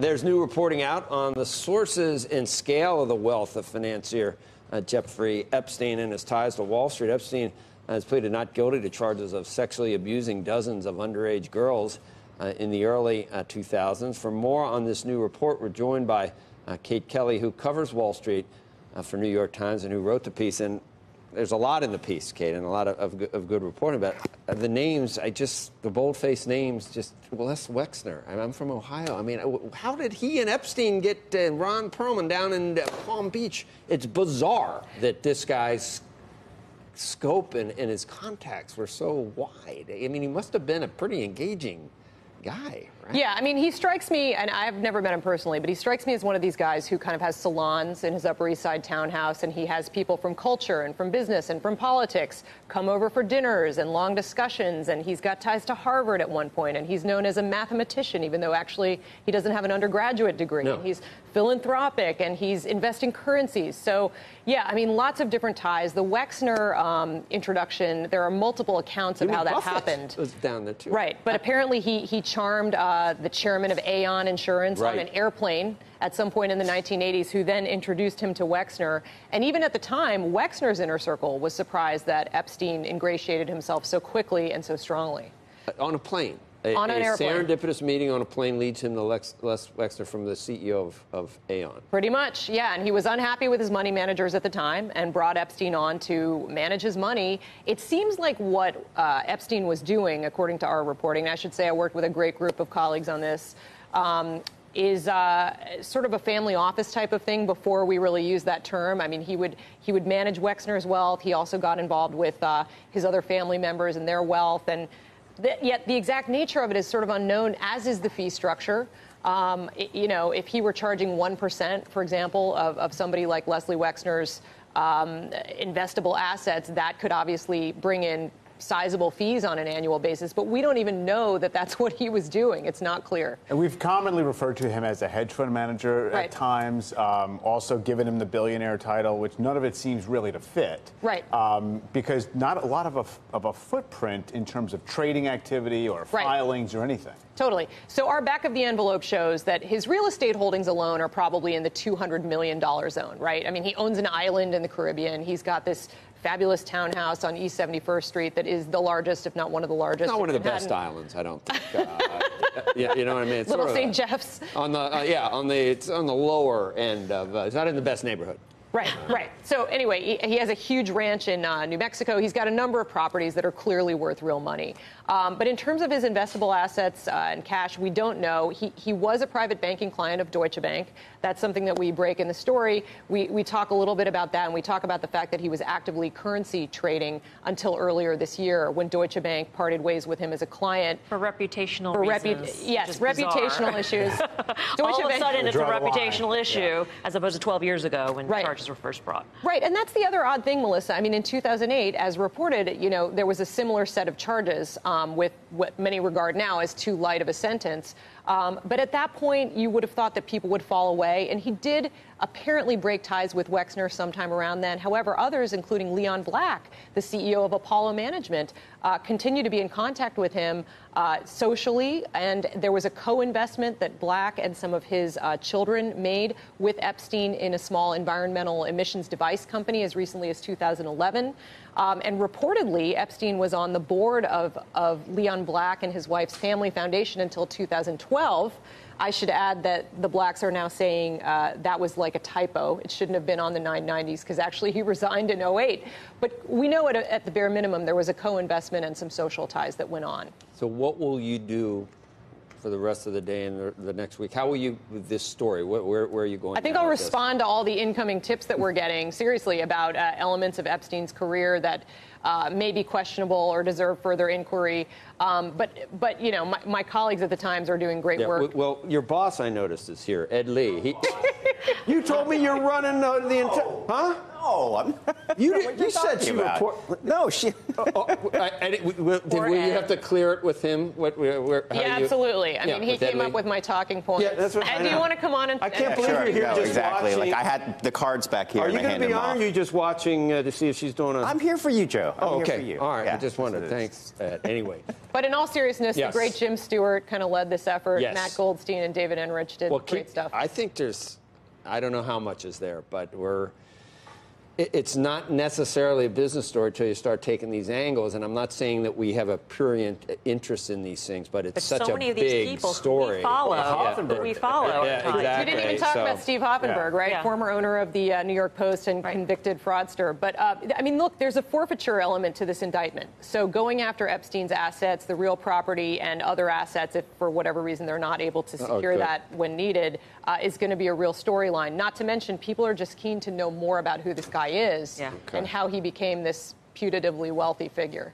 There's new reporting out on the sources and scale of the wealth of financier Jeffrey Epstein and his ties to Wall Street. Epstein has pleaded not guilty to charges of sexually abusing dozens of underage girls in the early 2000s. For more on this new report, we're joined by Kate Kelly, who covers Wall Street for New York Times and who wrote the piece. And there's a lot in the piece, Kate, and a lot of good reporting about the names. The bold-faced names, Les Wexner. I'm from Ohio. I mean, how did he and Epstein get Ron Perlman down in Palm Beach? It's bizarre that this guy's scope and his contacts were so wide. I mean, he must have been a pretty engaging guy, right? Yeah, I mean, he strikes me, and I've never met him personally, but he strikes me as one of these guys who kind of has salons in his Upper East Side townhouse, and he has people from culture and from business and from politics come over for dinners and long discussions, and he's got ties to Harvard at one point, and he's known as a mathematician, even though actually he doesn't have an undergraduate degree. No. And he's philanthropic, and he's investing currencies. So, yeah, I mean, lots of different ties. The Wexner introduction, there are multiple accounts of how that happened. Was down there, too. Right, but apparently he charmed the chairman of Aon Insurance on an airplane at some point in the 1980s, who then introduced him to Wexner. And even at the time, Wexner's inner circle was surprised that Epstein ingratiated himself so quickly and so strongly. On a plane. On an airplane. Serendipitous meeting on a plane leads him to Les Wexner from the CEO of Aon. Pretty much, yeah. And he was unhappy with his money managers at the time and brought Epstein on to manage his money. It seems like what Epstein was doing, according to our reporting, and I should say I worked with a great group of colleagues on this, is sort of a family office type of thing before we really use that term. I mean, he would manage Wexner's wealth. He also got involved with his other family members and their wealth. And yet the exact nature of it is sort of unknown, as is the fee structure. You know, if he were charging 1%, for example, of somebody like Leslie Wexner's investable assets, that could obviously bring in sizable fees on an annual basis, but we don't even know that that's what he was doing. It's not clear. And we've commonly referred to him as a hedge fund manager at times, also given him the billionaire title, which none of it seems really to fit. Right. Because not a lot of a footprint in terms of trading activity or filings or anything. Totally. So our back of the envelope shows that his real estate holdings alone are probably in the $200 million zone, right? I mean, he owns an island in the Caribbean. He's got this fabulous townhouse on East 71st Street that is the largest, if not one of the largest. It's not one of the best islands, I don't think. Yeah, you know what I mean? It's Little sort St. Jeff's. On the it's on the lower end of. It's not in the best neighborhood. Right, right. So anyway, he has a huge ranch in New Mexico. He's got a number of properties that are clearly worth real money. But in terms of his investable assets and cash, we don't know. He was a private banking client of Deutsche Bank. That's something that we break in the story. We talk a little bit about that, and we talk about the fact that he was actively currency trading until earlier this year when Deutsche Bank parted ways with him as a client. For reputational reasons. Yes, reputational issues. All of a sudden, it's a reputational issue, as opposed to 12 years ago when charges were first brought. Right, and that's the other odd thing, Melissa. I mean, in 2008, as reported, you know, there was a similar set of charges with what many regard now as too light of a sentence. But at that point, you would have thought that people would fall away, and he did apparently break ties with Wexner sometime around then. However, others, including Leon Black, the CEO of Apollo Management, continue to be in contact with him socially, and there was a co-investment that Black and some of his children made with Epstein in a small environmental emissions device company as recently as 2011. And reportedly, Epstein was on the board of Leon Black and his wife's family foundation until 2012. I should add that the Blacks are now saying that was like a typo. It shouldn't have been on the 990s because actually he resigned in 08. But we know at the bare minimum there was a co-investment and some social ties that went on. So what will you do for the rest of the day and the next week? How will you, with this story, where are you going? I think I'll respond to all the incoming tips that we're getting, seriously, about elements of Epstein's career that may be questionable or deserve further inquiry. But you know, my colleagues at the Times are doing great work. Well, your boss, I noticed, is here, Ed Lee. You told me you're running the entire... Huh? No, I'm You said she reported. No, she. Will you have to clear it with him? Absolutely. I mean, he came up with my talking points. Yeah, that's what. And do you want to come on and? I can't believe you're here just exactly. watching. Like I had the cards back here. Are you going to be on? Or are you just watching to see if she's doing a? I'm here for you, Joe. I'm okay. Here for you. All right. Yeah. I just wondered. Thanks. Anyway. But in all seriousness, the great Jim Stewart kind of led this effort. Yes. Matt Goldstein and David Enrich did great stuff. I think I don't know how much is there, but it's not necessarily a business story until you start taking these angles. And I'm not saying that we have a prurient interest in these things, but it's such so a many of these big people story. We follow. Yeah, exactly. We didn't even talk about Steve Hoffenberg, right? Yeah. Former owner of the New York Post and convicted fraudster. But, I mean, look, there's a forfeiture element to this indictment. So going after Epstein's assets, the real property and other assets, if for whatever reason they're not able to secure that when needed, is going to be a real storyline. Not to mention, people are just keen to know more about who this guy is and how he became this putatively wealthy figure.